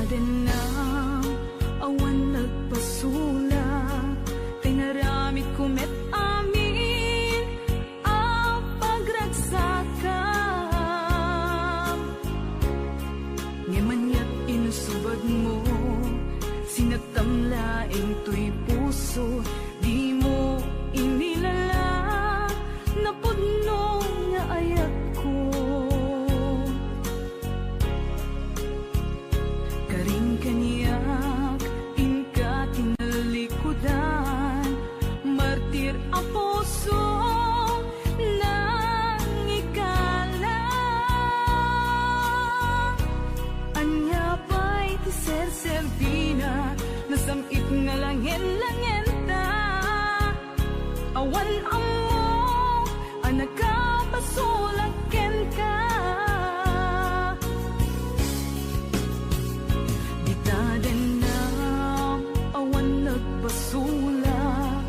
Kadenang awan nagpasulak, tinaramid kumet amin ang pagragsakam. Ngemanyat inusubad mo, sinatamlaing to'y puso, di mo inilala, napudno nga ayat ko. Karing kaniyak, inka tinalikudan, martir a puso nang ikala. Anya pa'y ti ser-servina, nasamit nga langin-langin ta. Awan amo, anak ka pasulaken ka. Pasulak,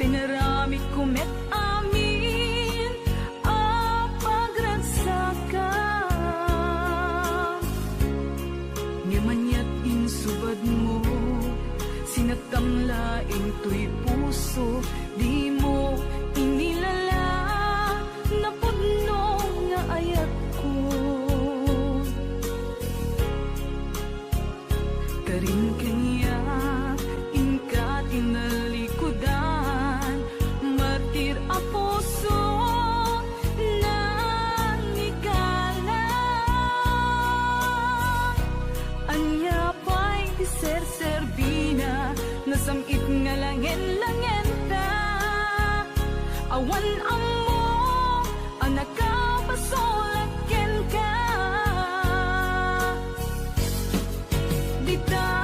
tinaramid kumet amin ang pagragsakam. Ngemanyat insubad mo, sinatamlaing to'y puso, di mo inilala, napudno nga ayat ko. Karing kaniyak, inka tinalikudan, martir a puso nang ikala. Anya pa'y di ser-servina, nasamit nga langin-langin ta. Awan amo, anak ka pasulaken ka. Dita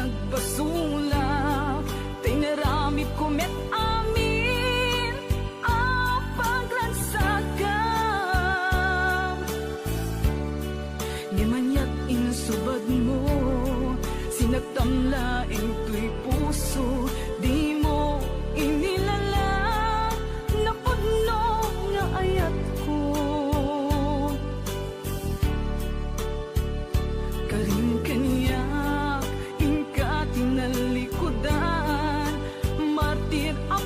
nagpasulak, tinaramid kumet amin ang pagragsakam. Ngemanyat insubad mo, sinagtamlaing to'y puso, di mo inilala, napudno nga ayat ko. Karing kaniyak, inka tinalikudan, martir a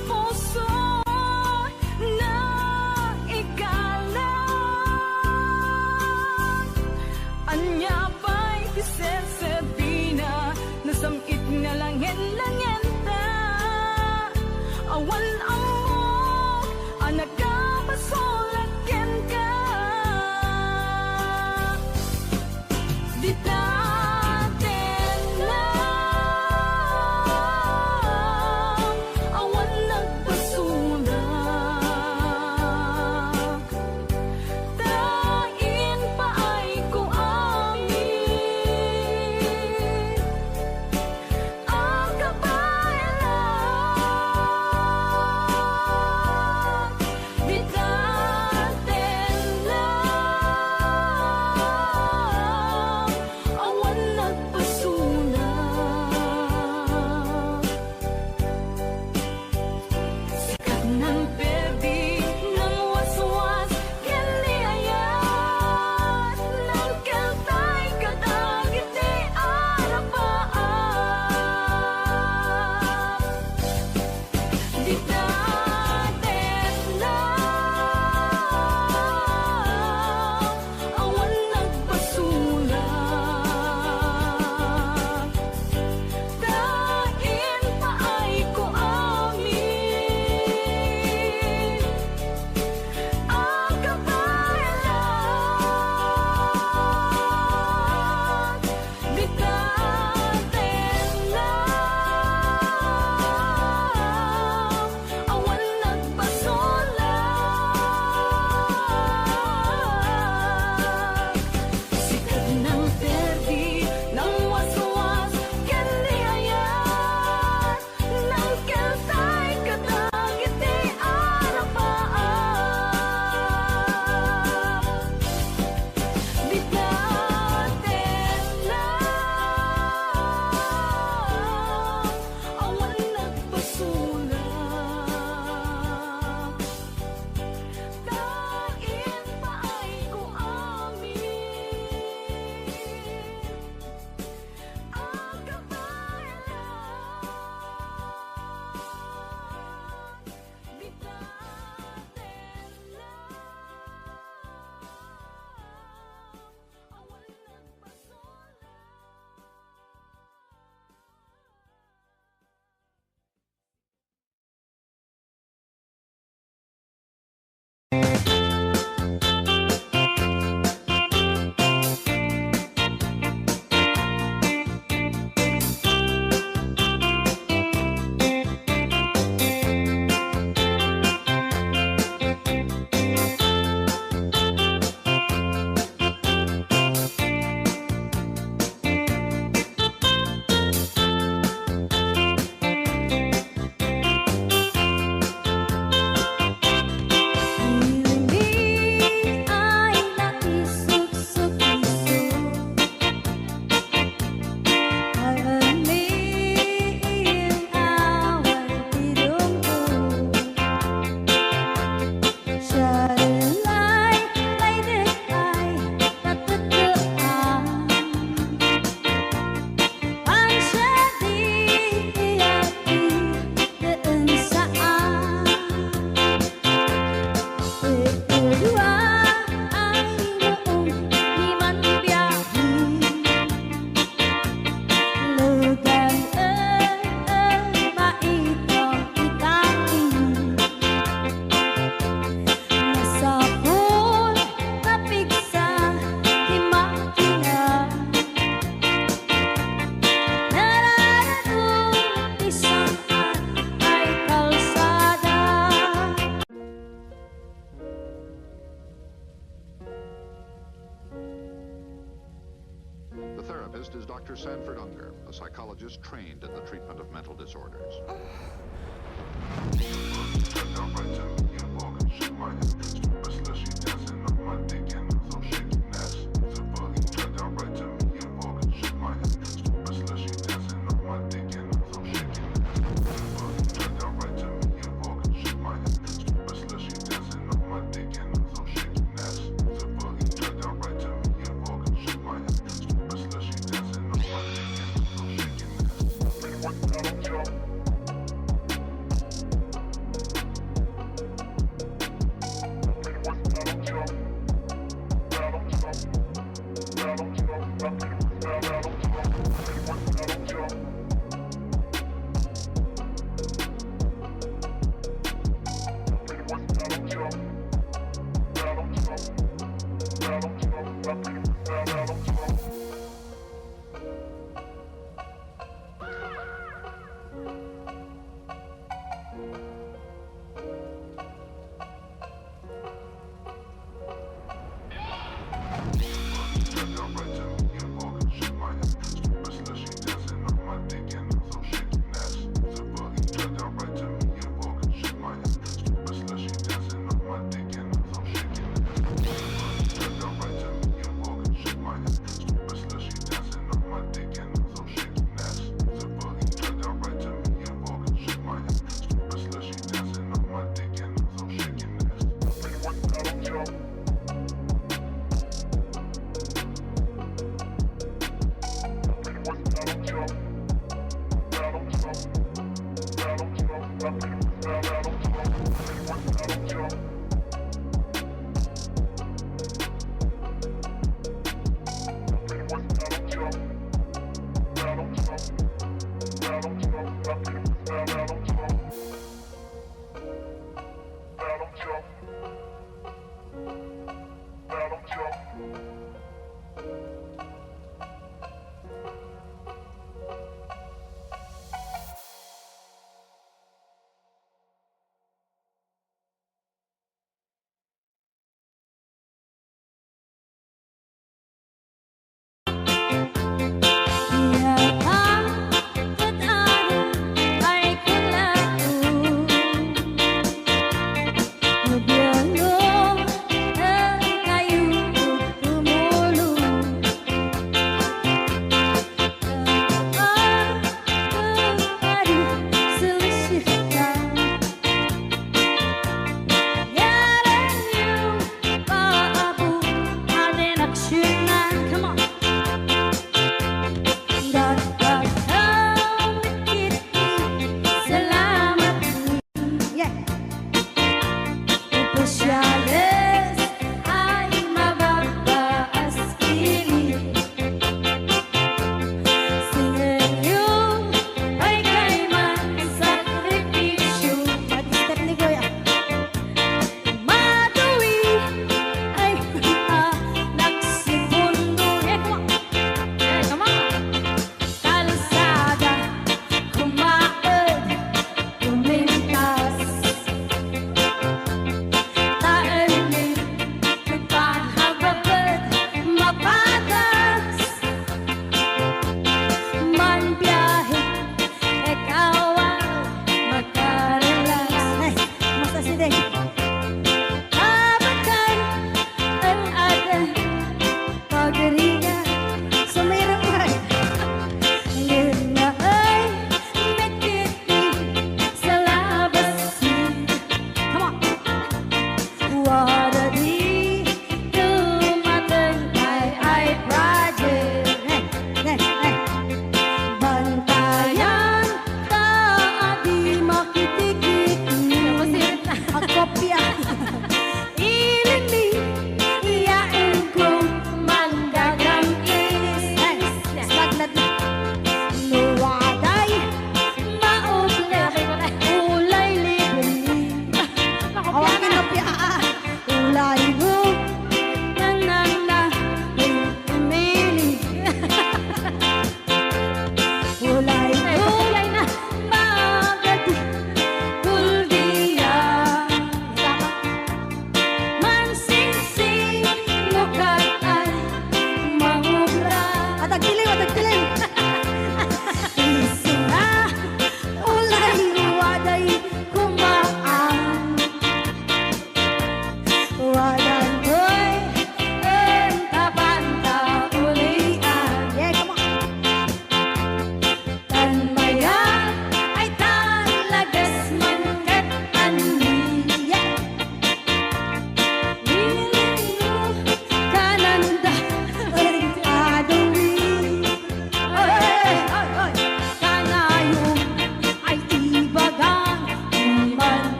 Dr. Sanford Unger, a psychologist trained in the treatment of mental disorders.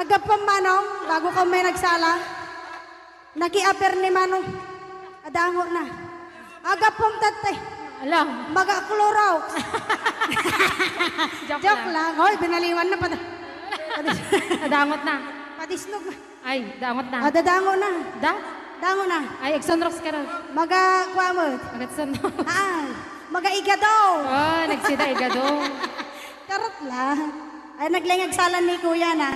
Agapam manong, bago ka may nagsala. Naki-aper ni manong. Adango na. Agapam tatay. Alam, Maga-klorox. Joke lang. Hoy, binaliwan na pa. Nadangot na. Patisnog na. Ay, dangot na. Dadango na. Da? Dango na. Ay, Exonrox ka rin. Maga-kwamot. Agatson. Maga-igadaw. Oh, nagsida igado. Karot lang. Ay, naglingag salan ni kuya na.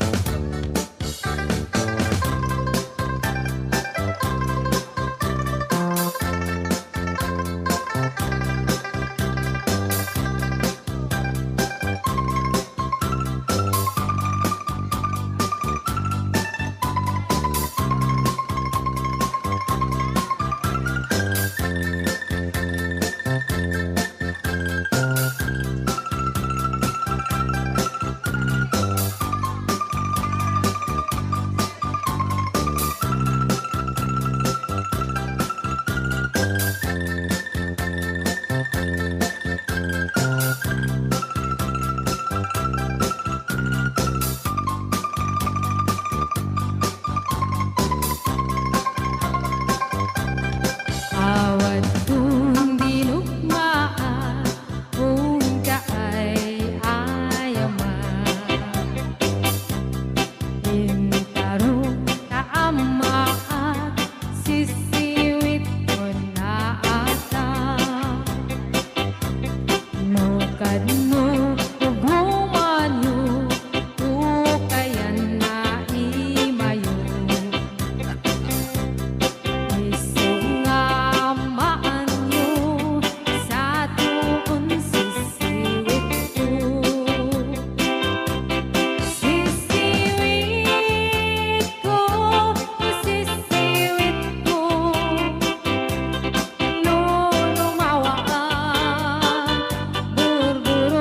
Awat kong dinugmaan kung kaay ayaman. Intarong kaama at sisiwit ko na ata. Nukad mo hugumanyo ukayan na imayo. Isog nga maanyo sa tuon sisiwit ko. Sisiwit ko, sisiwit ko. No lumawaan, burburon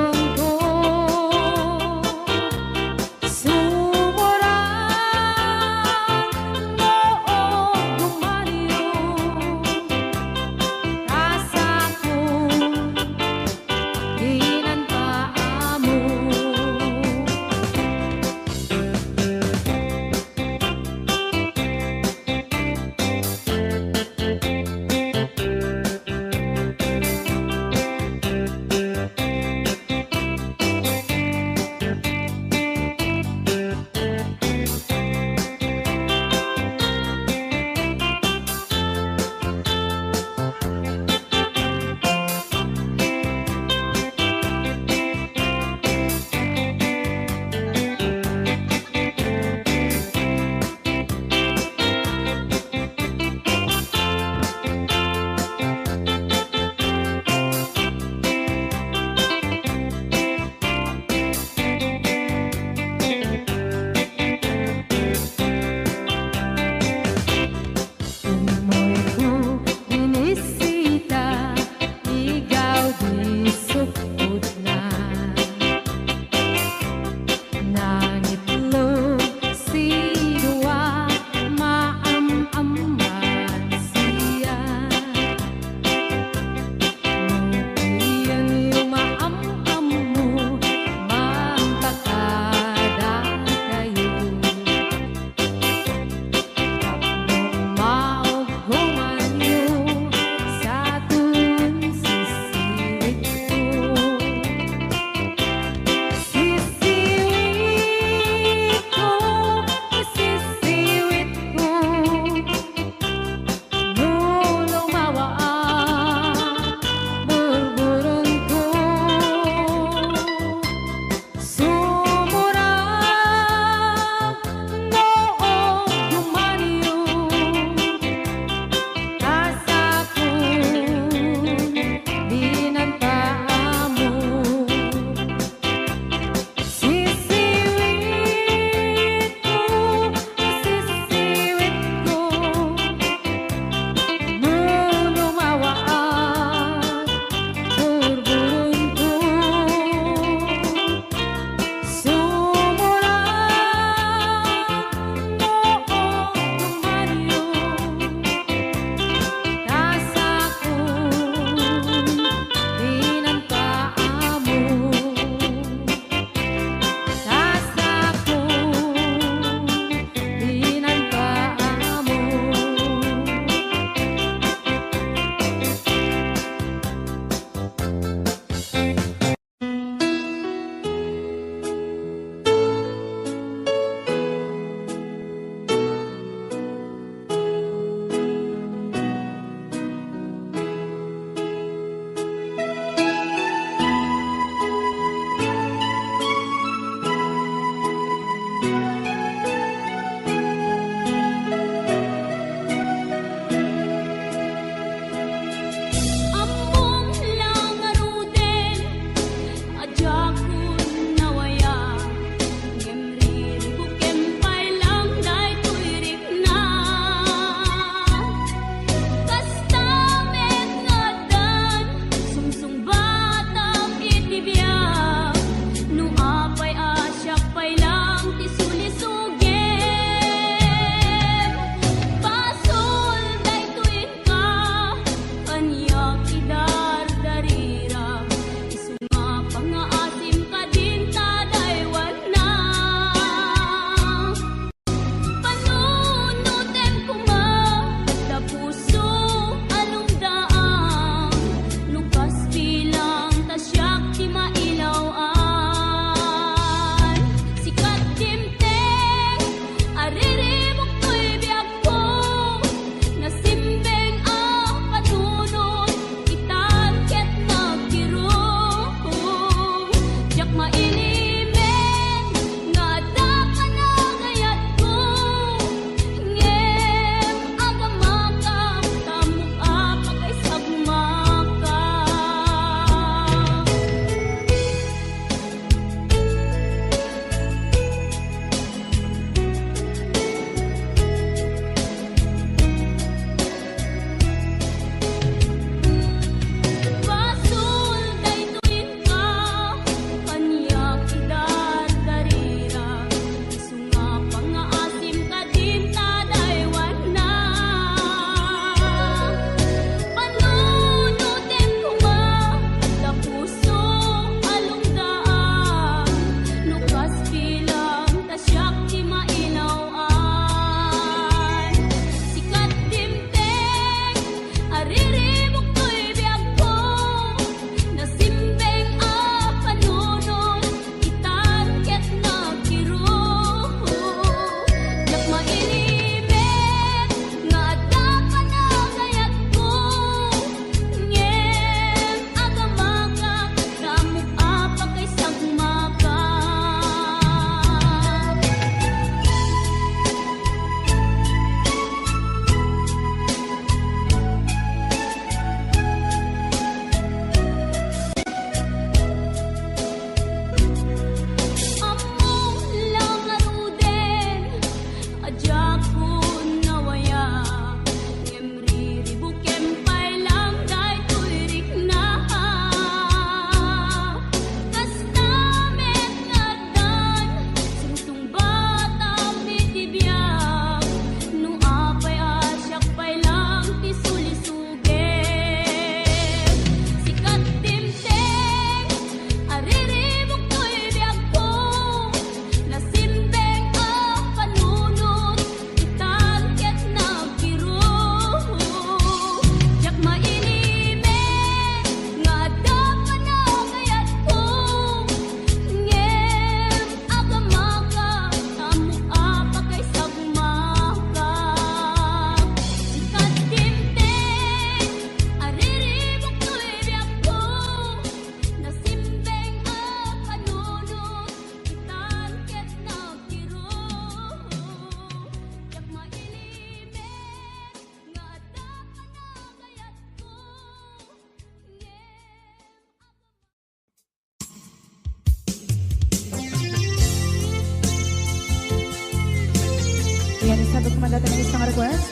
Hadog kumandatan ng isang request.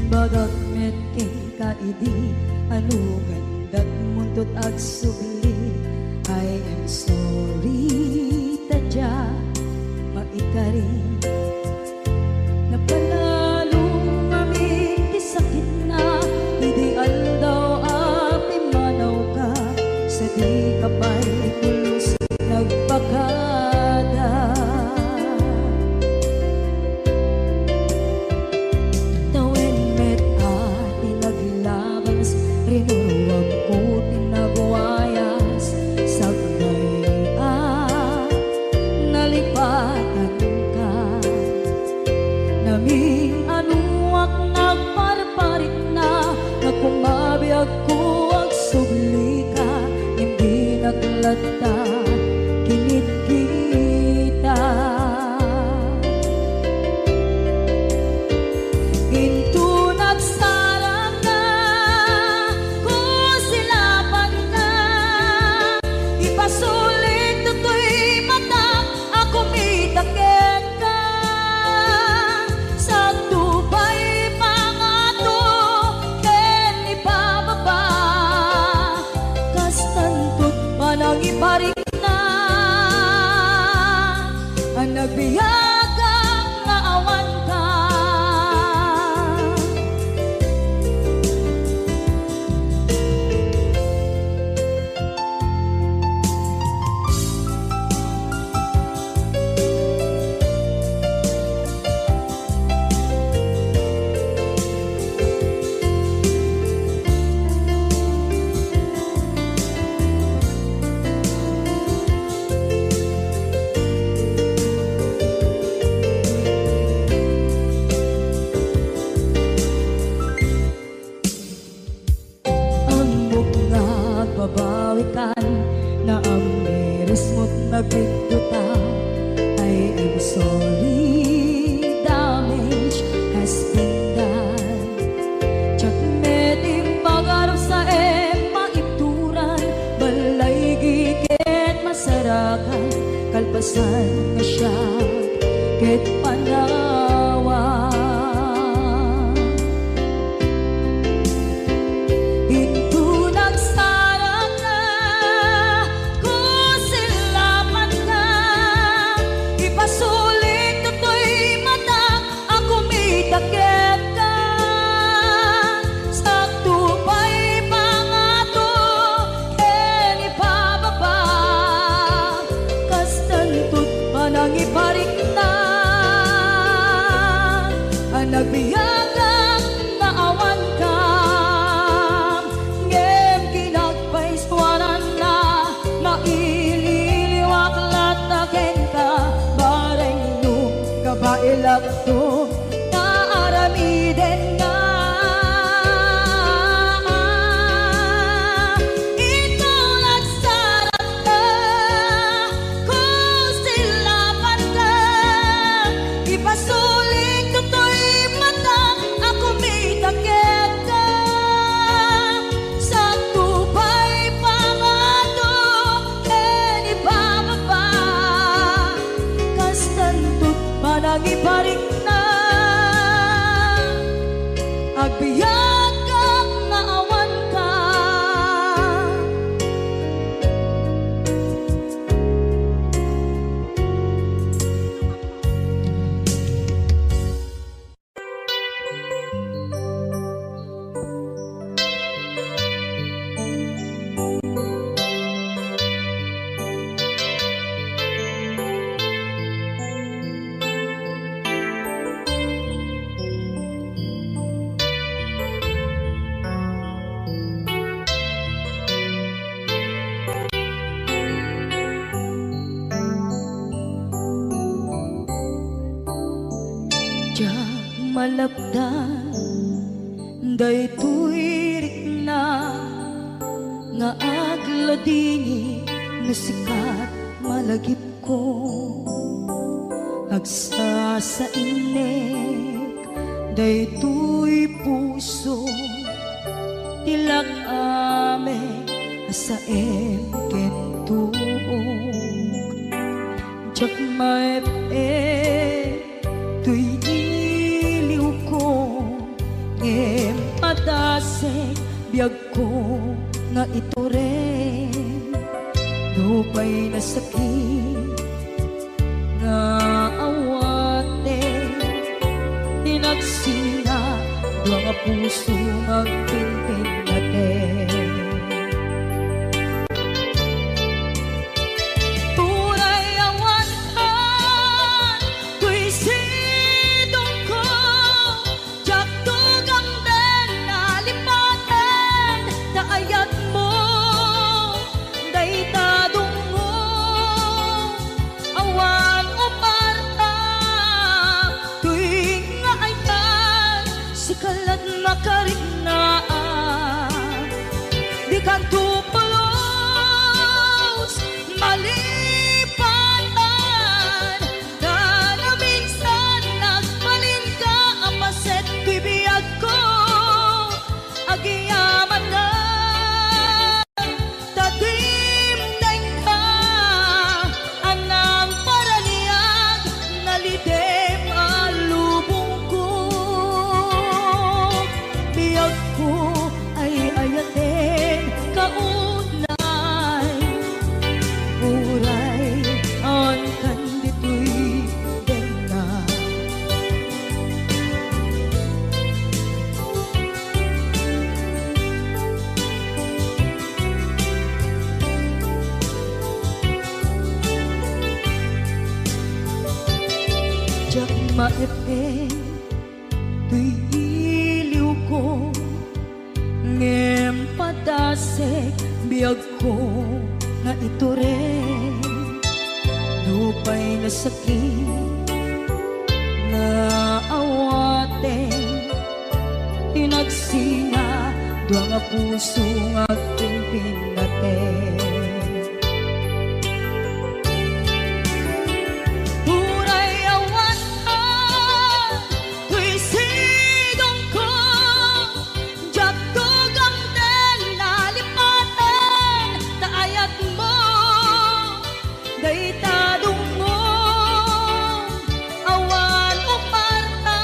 Bagat met kay kaidi ano gandat muntot ag subli. I am sorry tadya maikari napanalo aming kisakit na ideal daw api manaw ka sa di kapay pulos nagpakada. Rinuruwag ko tinagwayas sagnay nalipatan ka naming anuak nagparparit na nagkumabiyag ko ang subli ka hindi naglata kinit kita into nagsarang na sulit tutoy mata ako mitakit ka sa tubay pangato ken ipababa kastantot manang iparik na ang nagbiyagang nga awan ka. Babawikan na ang miris mo't nagpigduta. I am sorry, damage has been done. Tsak meting pagarap sa maituran balay gigit masarakan kalpasan nga siya ket panawa. Takit ka sa tubay pangato ken ipababa kastantot manang iparik na ang nagbiyagang naawan ka ngem kinagpaiswanan na maililiwak lataken ka bareng no kabailak to aramiden nga ikaw nagsarap ka kung silapan ka ipasulit tutoy mata ako may takit ka sa tubay pangato ken ibababa kastantot manang iparik na agbiyak kang naawan ka. malapdan Daytoy rikna nga agladingi nga sikat malagip ko agsa sa inek daytoy puso tilak ame sa kentuog jak maep tuy iliw ko ngem patasek biyag ko nga ito rin lupay na sakit nga awate tinagsina doa nga puso magpinpin natin turay awan ka tuy sidong ko jak tugang den nalipaten kaayat mo daytadong mo awan uparta tuwing nga ayan sikalat makarignaang di kan tupulos malipatan na na minsan nagbalin ka apaset bibiyag ko agiyaman na tatimdeng ka anang paraniyag nalidem alubong ko biyag ko ay ayatin kaunay uray on kanditoy den na jak maepeng tuy iliw ko ngem padasek biyag ko nga ito rin lupay na sakit nga awaten tinagsina doa nga puso nga pimpin natin Uray awan ka, tuy sidong ko, jak tugang den nalipaten, kaayat mo, daytadong mo, awan uparta,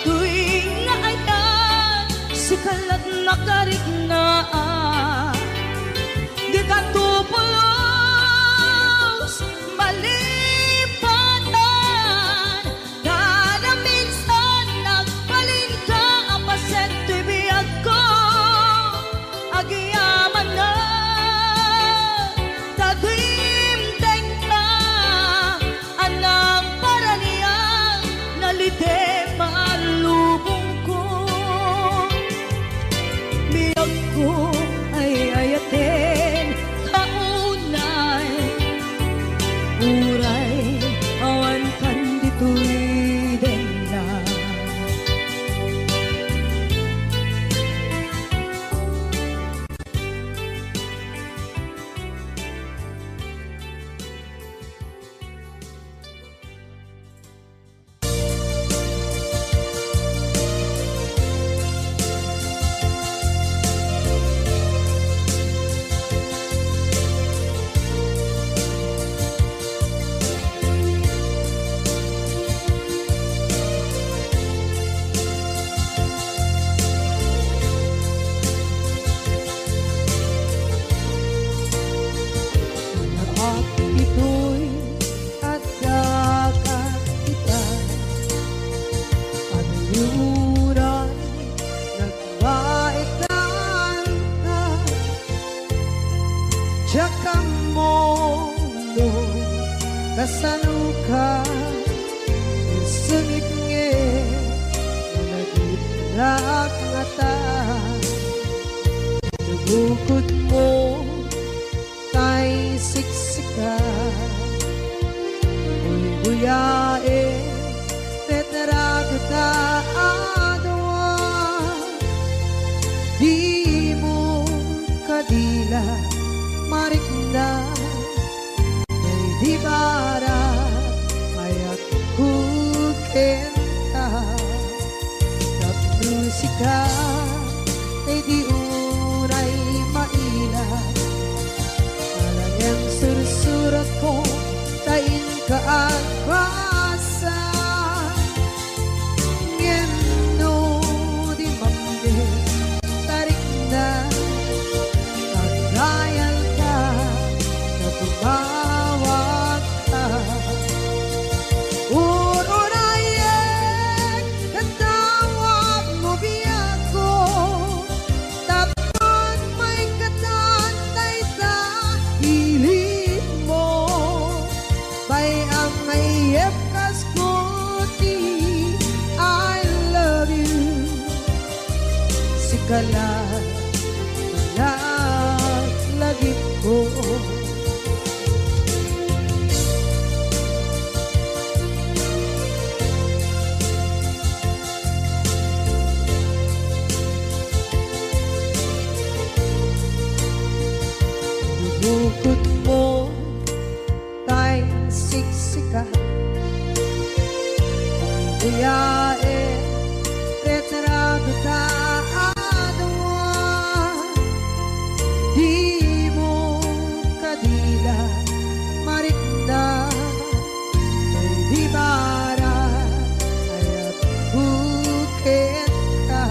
tuwing nga ayan, sikalat nakarignaang, di ka tupulos, malipatan kada minsan nagbalin ka apaset bibiyag ko agiyaman na tagimteng ka anang paraniyang nalidem alubong ko biyag ko ay ayatin kaunay uray awan kanditoy den na at ito'y at kakakitan at yuray nagbaitan ka Diyak mondo kasanuka sengit nge nagitrak ngata bukod mo tay siksika uy buyae tetra kita adwa buken ka Kap musika Ay di unay maila Alang sursurat ko Tain ka ang basa Ngeno di mamde Tarik na Nagayal ka Na tumawag ka Urunayan Katawag mo biyako Tapon may katantay sa hilig mo Bay ang mayep kaskuti I love you Sikala Lagip ko Bukod mo tayong siksika Kuyae retrado taadwa Di mo kadila marikna Ay di bara Ayat bukit ka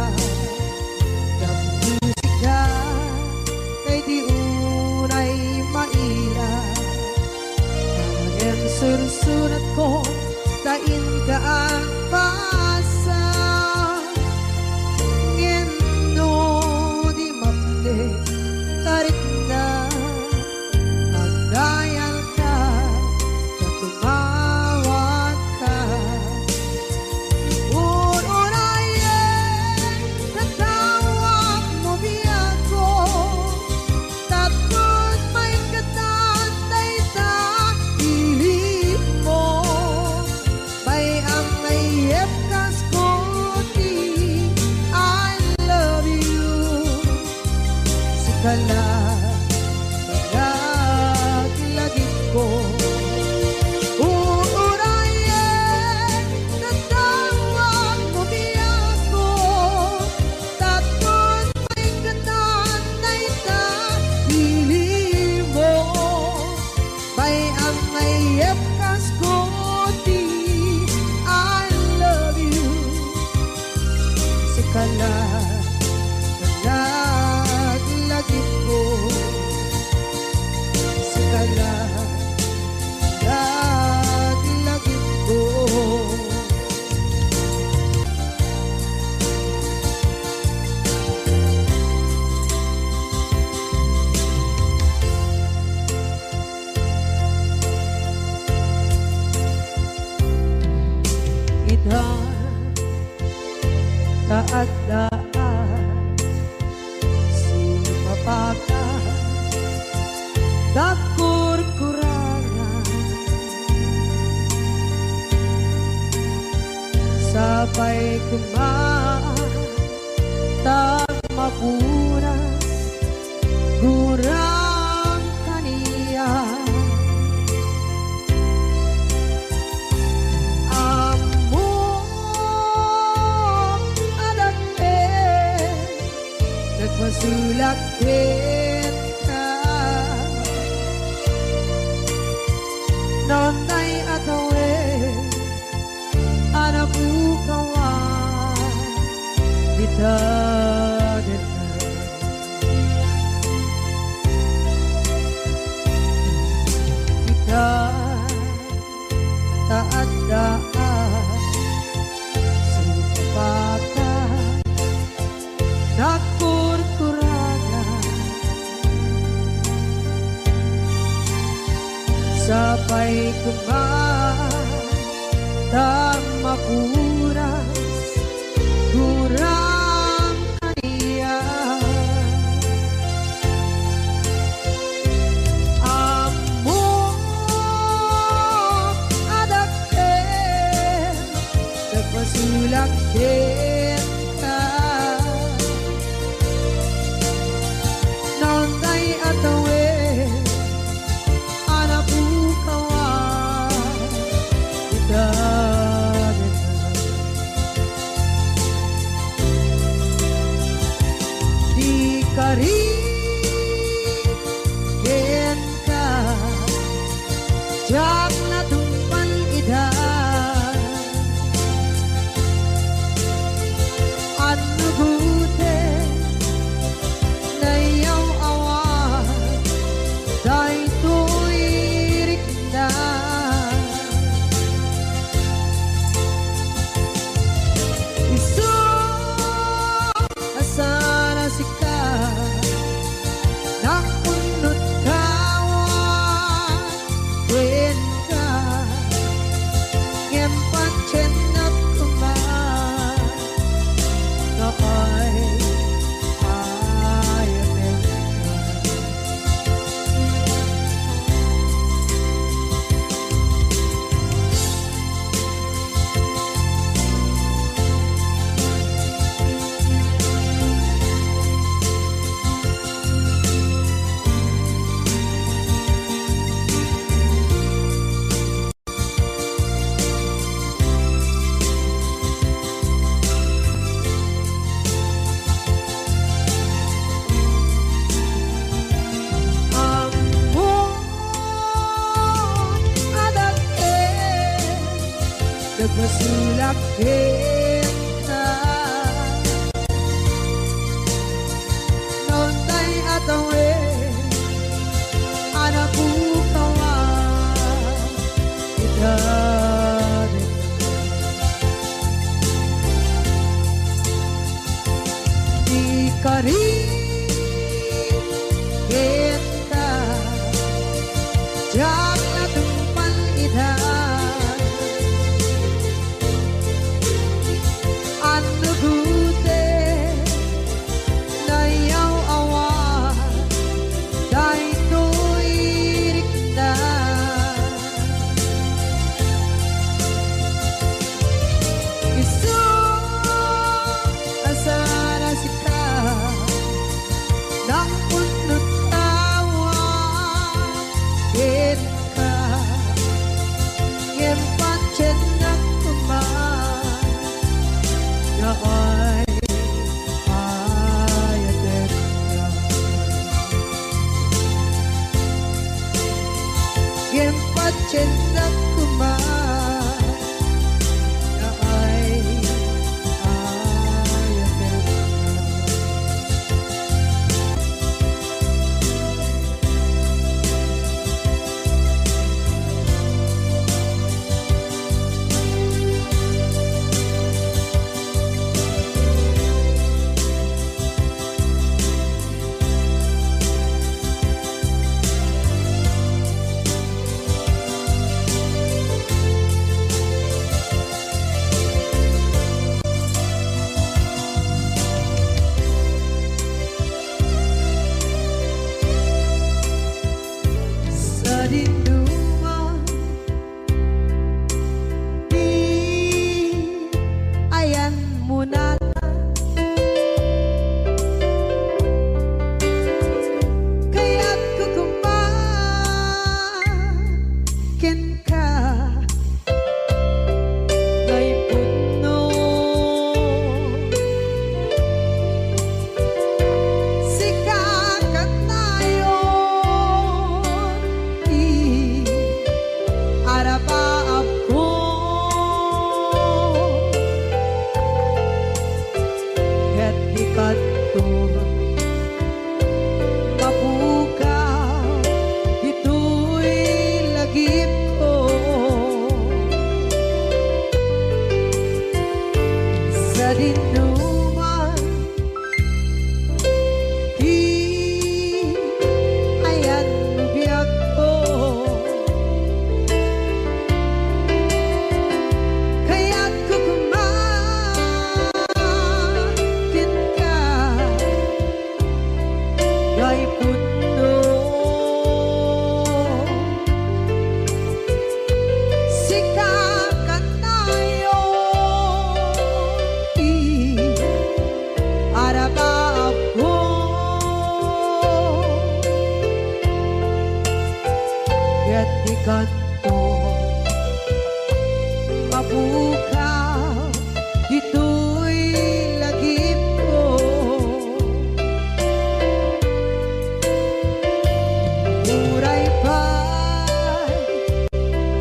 Kap musika Kay di unay maila Ang sursurat ko Tain ka ang basa Ngeno di mamde Tarik na Magdayal ka Tumawag ka Urunayan Katawag mo biyako Tapos may katantay sa hilig mo Bay ang mayep kaskuti I love you Sikala Lagip ko Uurayan Natawag mo biyako Tapos may katantay sa hilig mo Bay ang mayep kaskuti I love you Sikala Lagip ko Sikala Lagip ko Idhan Kaagdaan Sumapaka Dakur-kurangan Sabay kumaan Tagmapunas Gurang kaniya Nagmasulakit ka Nonay atawin Anabukawan Bitadin na Kita taandaan Sumapaka Nakur-kurangan Sabay kumaan Tagmapunas Gurang kaniya Amo adakten Nagmasulakit ka Nonay atawin Anabukawan Bitadin na Nagbasulak kita noon tay atawe anak bukawa kita di karin kita jangan tumpan ida anu gute na yaw awa dai tuirik na isu asara sika nang punut tawa kita yang pancen nak kuman na ay ayatek na yang pancen nak kuman na ay ayatek na sa dinduman di ayan muna kaya't kukumakin ka ngay puno sikakat nayon di arabaab ko ket di kadto mapukaw dito'y lagip ko sa dinuman di ayan biyak ko kaya't kukumakin ka ngay puno sikakat nayon di arabaab ko ket di kadto mapukaw dito'y lagip ko muray pa'y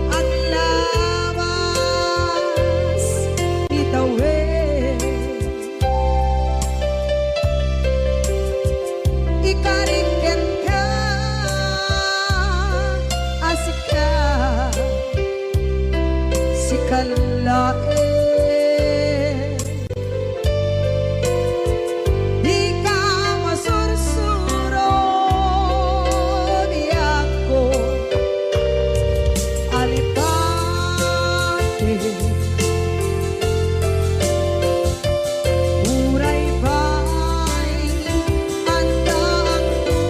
ang lawas itawid ikariken ka asika sikalae di ka masursuro diyan ko alipate muray pa'y andaan ko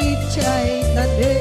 ichay tande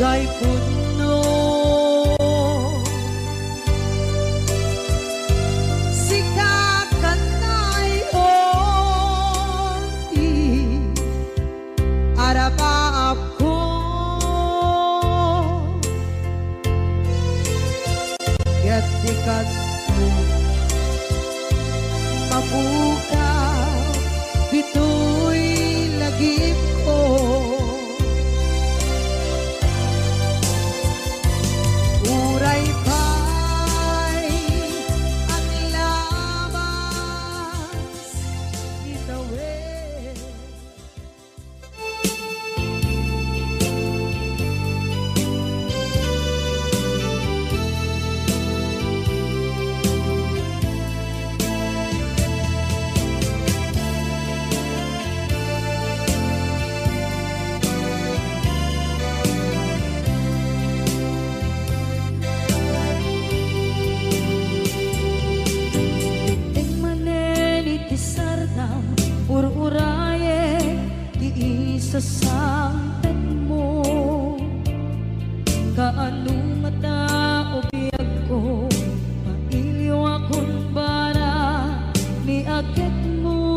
kay puno. Sikakan na'y onti, arapa ako. Gatikat mo, mabukaw, bito'y lagip ko. Uray pa'y ang labas itawid. Ururaye di isa sampet mo, kaano mata o biyag ko, mailiw akong bara ni akit mo.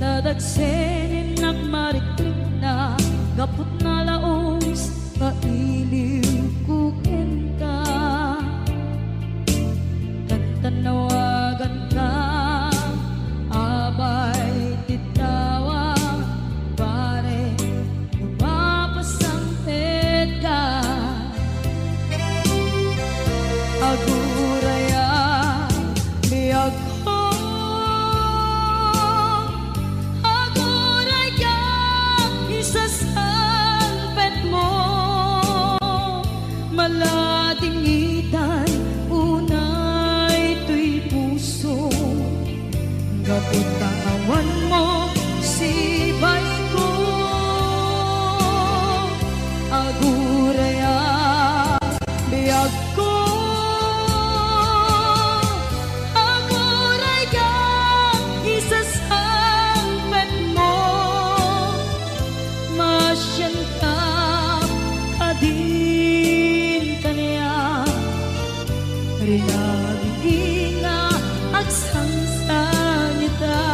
Nadagsenin nagmariklik na gapot na laos, kailiw kukin ka. Tantanawagan ka, abay titawa, pare lumapasampit ka. Aguraya biyag ko, aguraya isasampit mo. Malatingitan unay to'y puso, kaputawan mo sibay ko. Aguraya biyag ko, aguraya isasampet mo. Masyan ka kadin kaniya, rinaging nga agsangsang ita.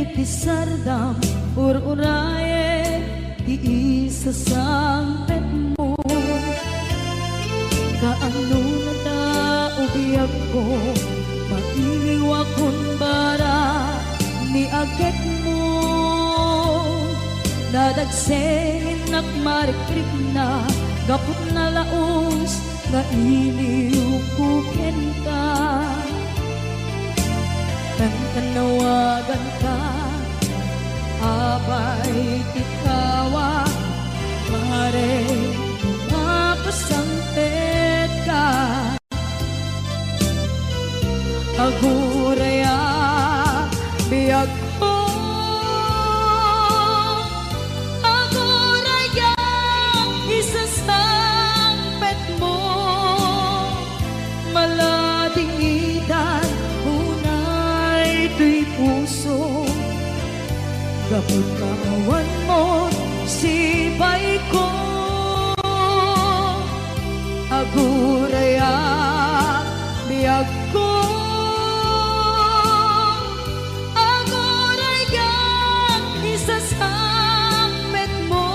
Itisardam ururaye di isa sampet mo, kaano na tao biyag ko, mailiw akong bara ni agit mo. Nadagsenin nagmarikrik na gapot na laos, nga iliw kukin ka. Tanawagan ka, abay titawa, pare lumapasampit ka. Aguraya biyag ko, aguraya isasampet mo. Malatingitan to'y puso, gapot kawan mo sibay ko. Aguraya biyag ko, aguraya isasampet mo.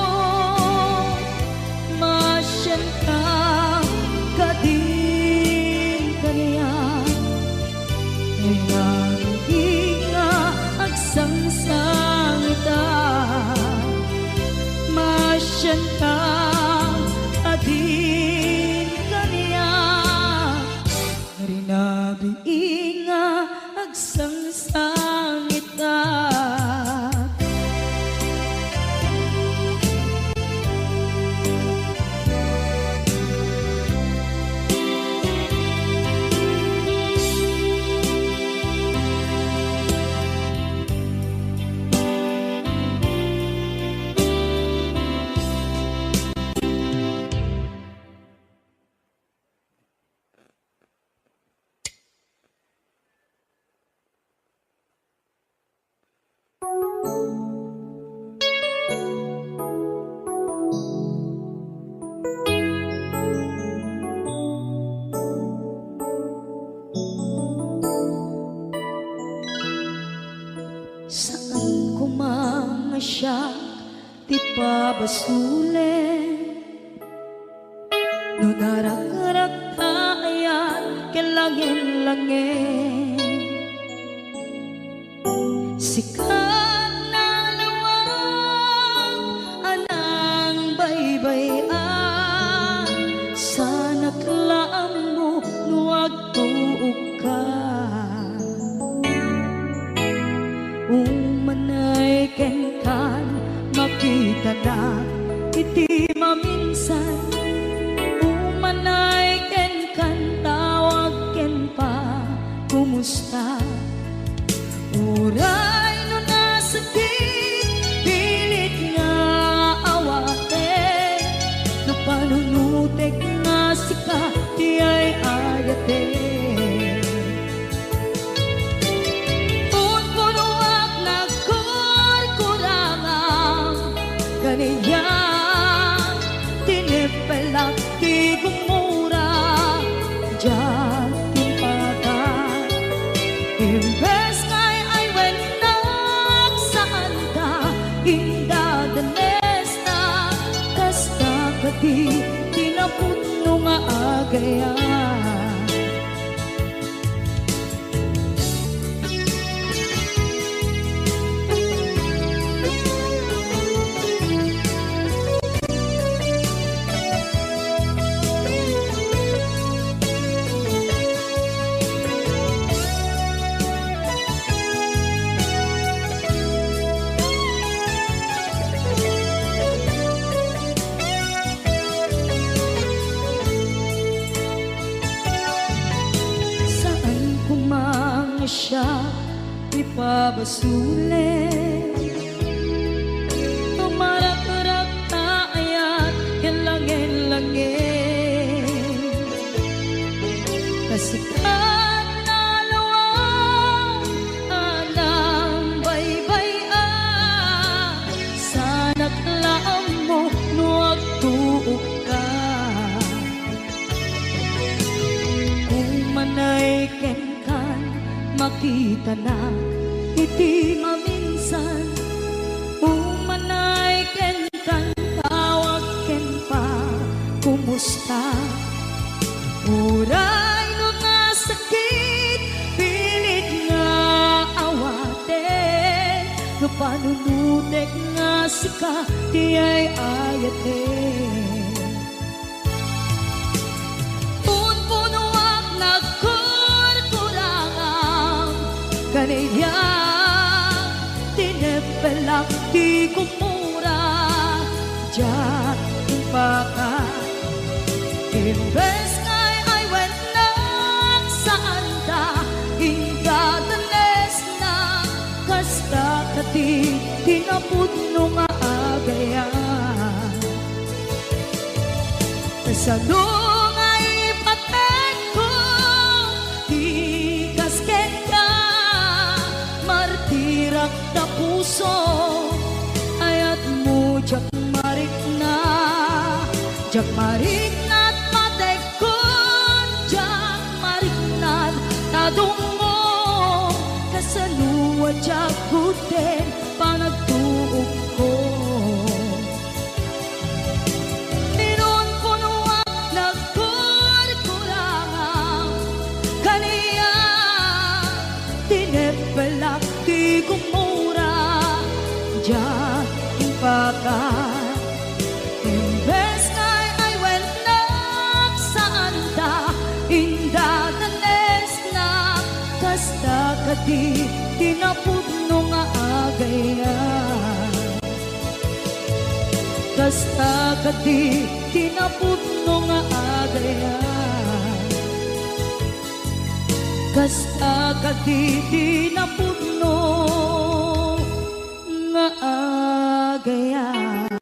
Masyan ka kadin kaniya, agsangsang ita. Masyan ka adin kaniya, rinabiing agsangsang ita. ipabasulen no narak-arak tayan kelangin-langin sikat na lawag anang baybayan sana klaam mo nuwag tuog ka umanay ken kan makita na iti maminsan umanay ken kan tawag ken pa kumusta uray no nasakit pilit nga awate no panunutek nga sika di ay ayate punpunuak nagkurkurangang kaniya tinipelak di gumura diyan timpagan imbes kay ay wenak saan ka indadanes na kasta kati tinaputno nga agayan siya ipabasulen tumarak-rak taayat kilangin-langin kasikat na lawang anang baybayan sana klaam mo nuwag tuog ka umanay ken makita na iti maminsan umanay ken kan tawag ken pa kumusta uray no nasakit pilit nga awate no panunutek nga sika di ay ayate kaniya tinepelak di kumura diyan impaka imbes kay ay wenak saan ta indadanes na kasta kati tinaputno nga agayan kasano nga ipatek ko di kasken martirak na puso ayat mo jak marik na at matekon jak marik na tadungo kasaluwa jak guten panagtuog ko ninon punuak nagkurkurangang kaniya tinepelak di kumura diyan impakan imbes kay ay wenak saan ta indadanes na kasta kati tinaputno nga agayan kasta kati tinaputno nga agayan kasta kati tinaputno nga agayan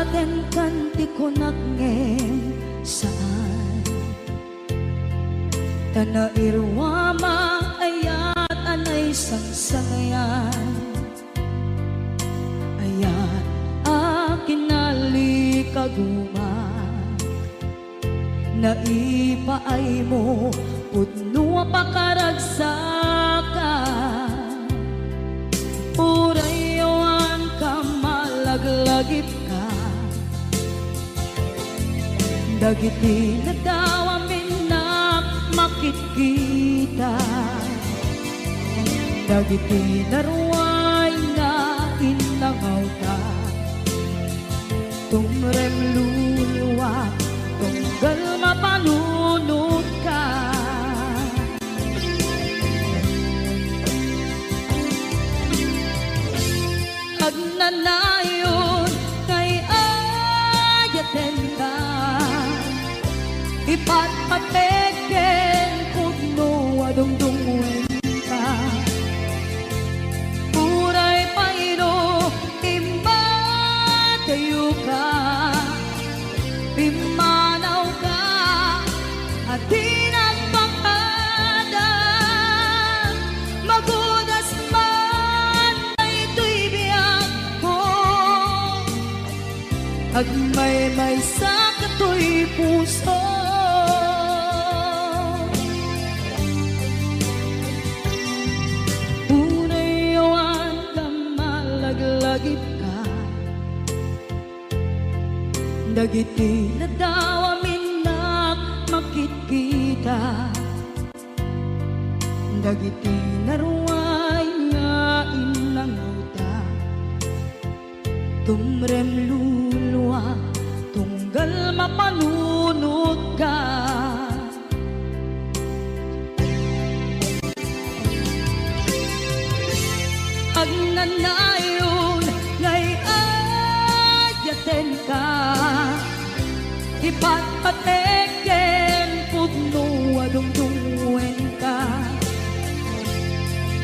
aten kanti ko nagngem saan tana irwama ayat anay sangsangayan ayat akinali kaguma naipaay mo pudno pakaragsakan urayawan ka malaglagip ka dagiti nadawa minak makikita dagiti naruay na inangaw ta tumrem luluwa tunggal mapanunod ka agnanayon kay ayaten ka ipatpateken pudno adungdungwen ka puray paino imbatayo ka pimanaw ka at tinagpakada magudas man ay ito'y biyak ko agmay-may sa kato'y puso unayawan ka malaglagip ka dagiti nadawa minak makikita dagiti naruay nga inanguta tumrem luluwa tunggal mapanunod ka agnanayon ngay ayaten ka ipatpateken pudno adungdungwen ka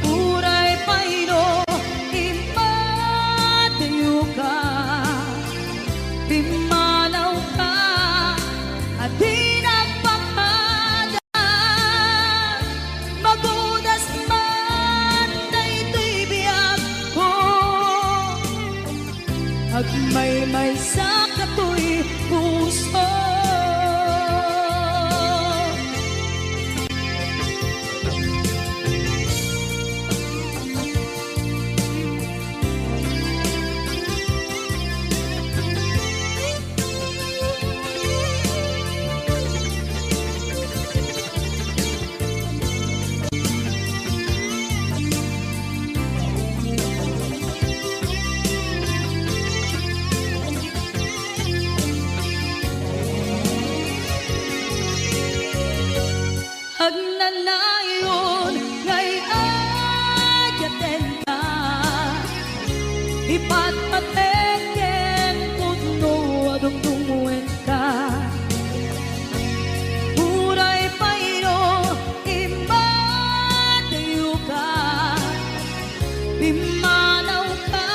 uray paino imatayo ka pimanaw ka at tinagpakada magudas man na ito'y biyak ko agmay-may sa kato'y puso agnanayon ngay ayaten ka ipatpateken pudno adungdungwen ka uray paino imbatayo ka pimanaw ka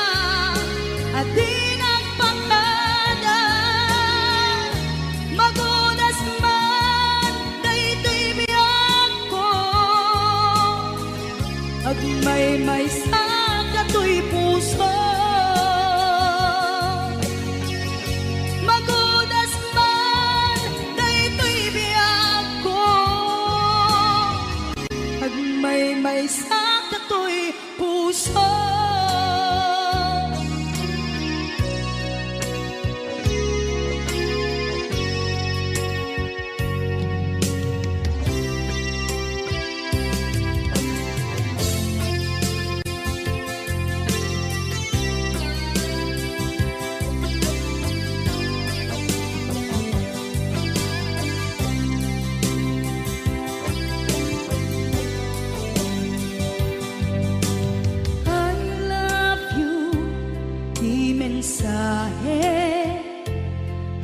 at tinagpakada magudas man na ito'y biyak ko agmay-may sa kato'y puso magudas man na ito'y biyak ko agmay-may sa kato'y puso mensahe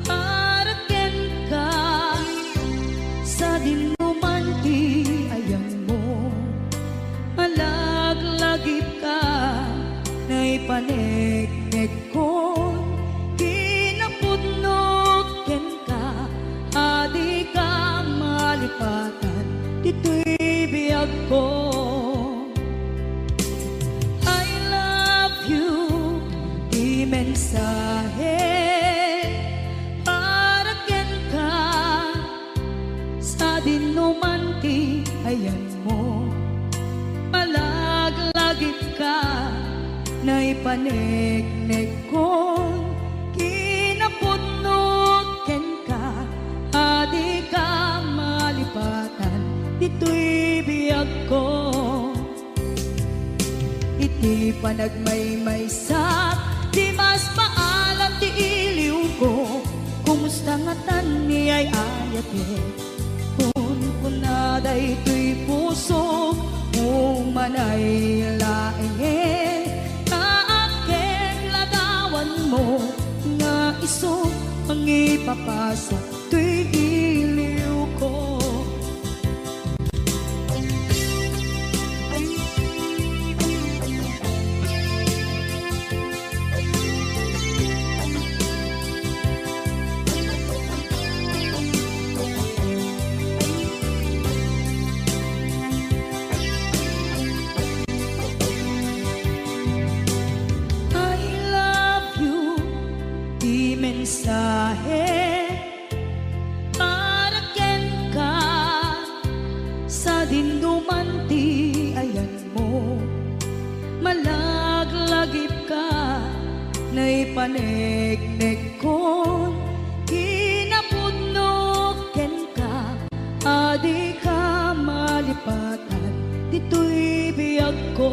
haraken ka sa dinuman ti ayang mo malaglagip ka na'y paneknek ko ko. I love you, di mensahe para ken ka sa dinumanti ayan mo. Malaglagip ka na ipanegnek ko, kinapunot ken ka, adi ka malipatan, dito'y biyag ko. Iti panagmaymaysak, di mas maalam ti iliw ko, kumusta nga tan ni ay ayate, kun kunaday to'y puso, umanay laeng, kaaken ladawan mo, nga iso ang ipapasok to'y iliw ko. Mensahe para ken ka sa dindumanti ayan mo. Malaglagip ka na ipanegnek ko, kinapudno ken ka, adi ka malipatan, dito'y biyag ko.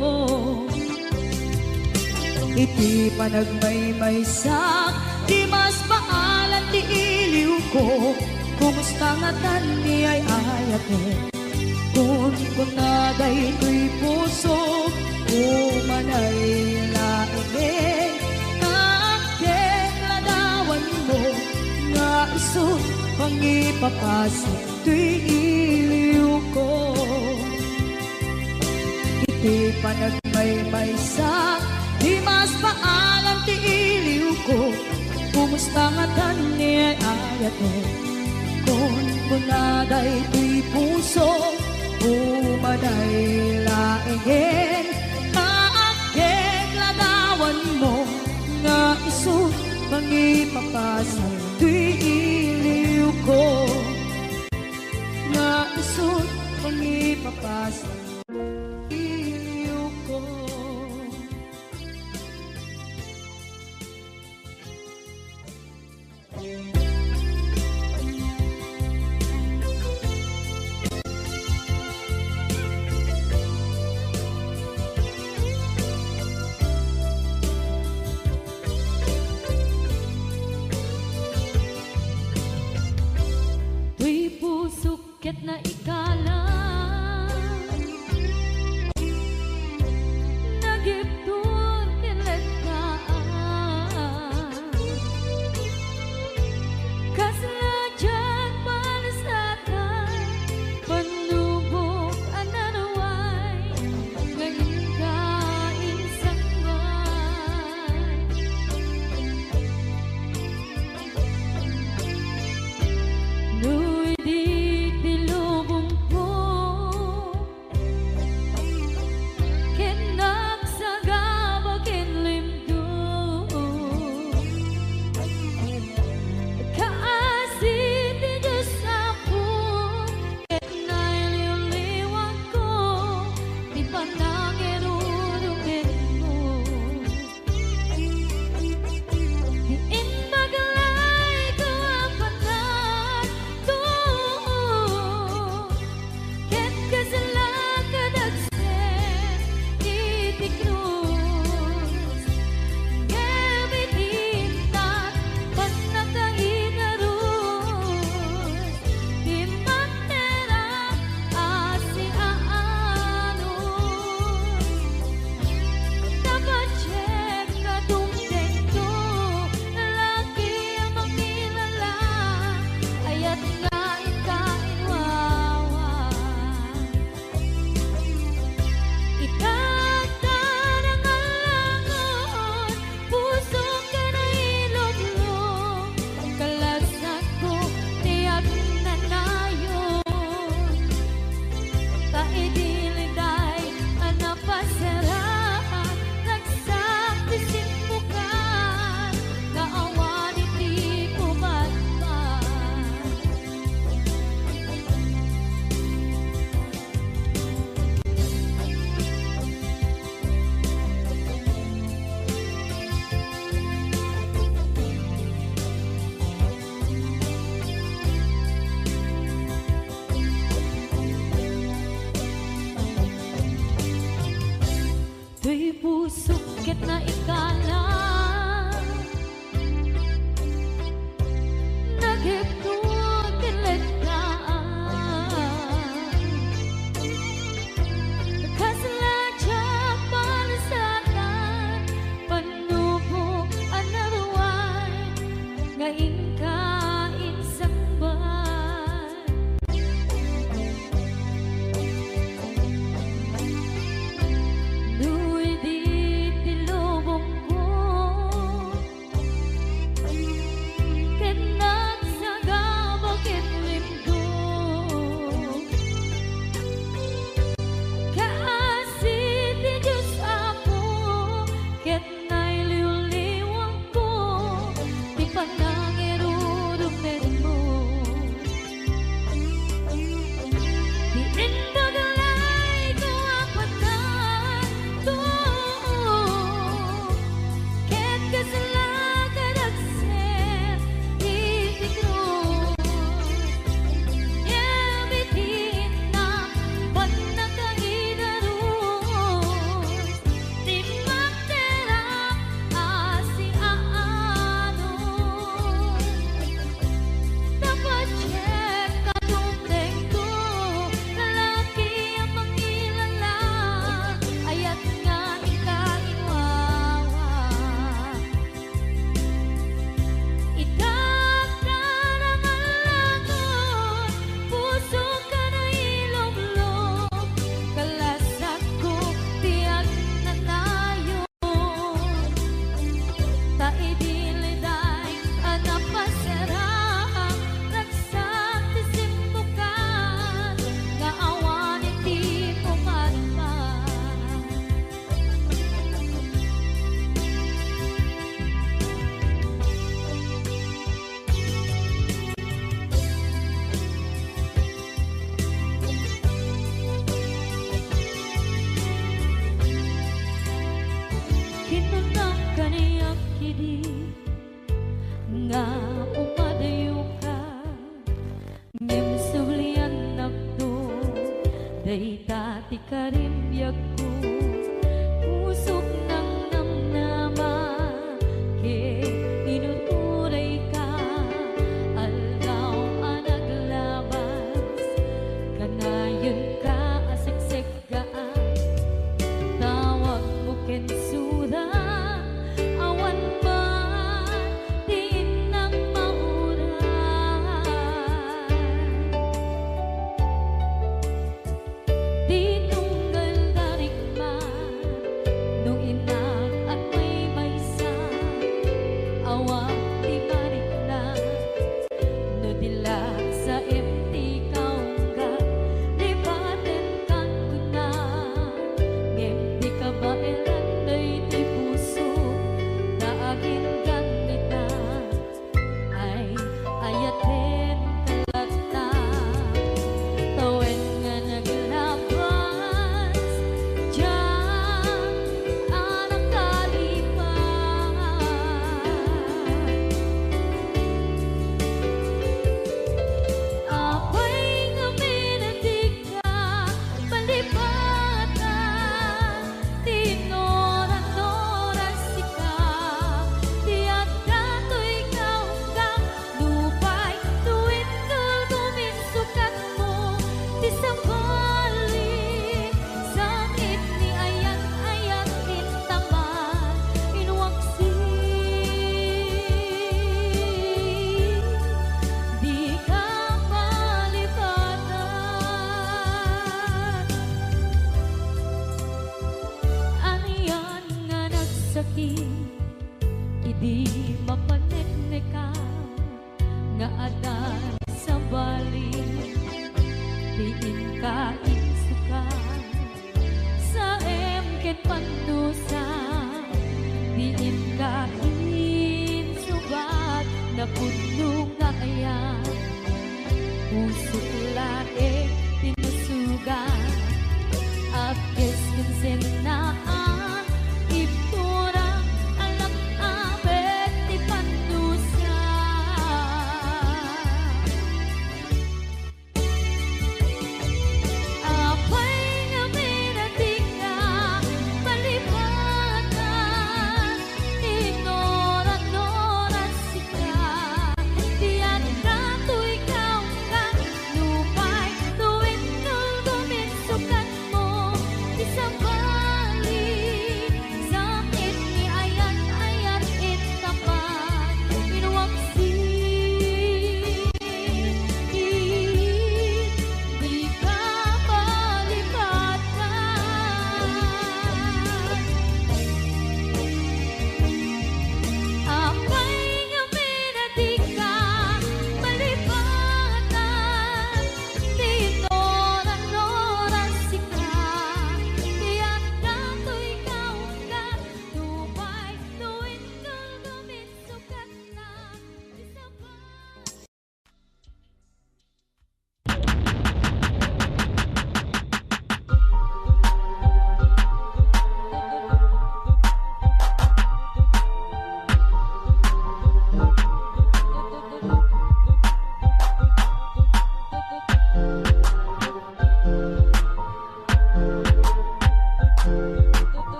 Iti panagmaymaysak, di mas maalan ti iliw ko, kumusta nga tan ni ay ayate, kun kunaday to'y puso, umanay laeng, kaaken ladawan mo, nga iso pang ipapasok to'y iliw ko. Iti panagmaymaysak, di mas maalam ti iliw ko, kumusta nga tan ni ay ayate, kun kunaday to'y puso, umanay laeng, kaaken ladawan mo, nga iso pang ipapasok to'y iliw ko, nga iso pang ipapasok iliw ko. Tuy pusok ket na ikalang Di puso ket na ikala nagiptod kiletkaan kasaladya palasatan panubok another one ngayon kain samban Duy di tilubong ko ket nagsagabog ket limgo Kaasit ti Diyos ako ket nailiw-liwang ko ti panangiruruped mo Di indagalay ko apatan to ket kasalakan agset iti krus Yabitin na panagkaidarus Di magterap asi aano Dapat check katungteng ko lalaki ang makilala ayat nga ikainwawa Itakdan ang alangon puso ka na ilog-log kalasag ko tiyak na tayo taidiliday anapasarap nagsaktisimbukan nga awan iti pumadpan Kinunang kaniyak kidi nga umadayo ka ngem sublian nakto day tati kari